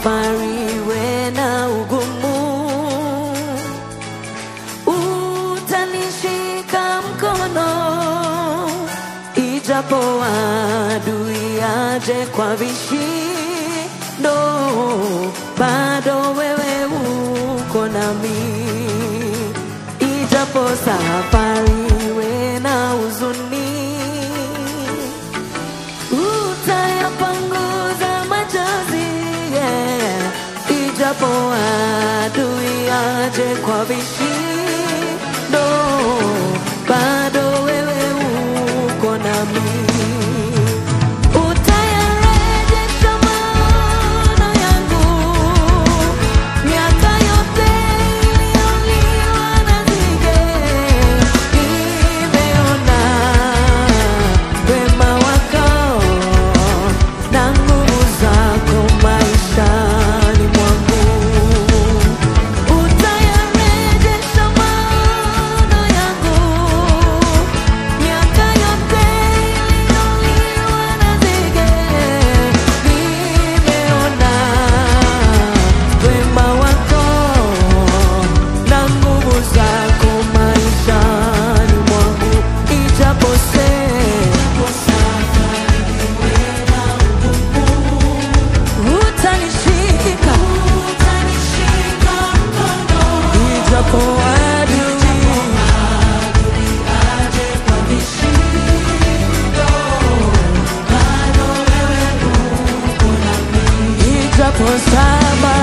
safari we na ugumu, utanishika mkono, ijapo adui aje kwa vishindo, bado wewe uko nami. Ijapo safari we na huzuni, utayapanguza machozi, yeah. Ijapo adui aje kwa vishindo, bado wewe uko nami. Utayarejesha maono yangu, miaka yote iliyoliwa na nzige. Nimeona wema wako na nguvu zako maishani mwangu. Utayarejesha maono yangu, miaka yote iliyoliwa na nzige. Nimeona wema wako na nguvu zako maishani mwangu. Ijapo utanishika, ijapo adui aje kwa vishindo, bado wewe uko nami. Ijapo safari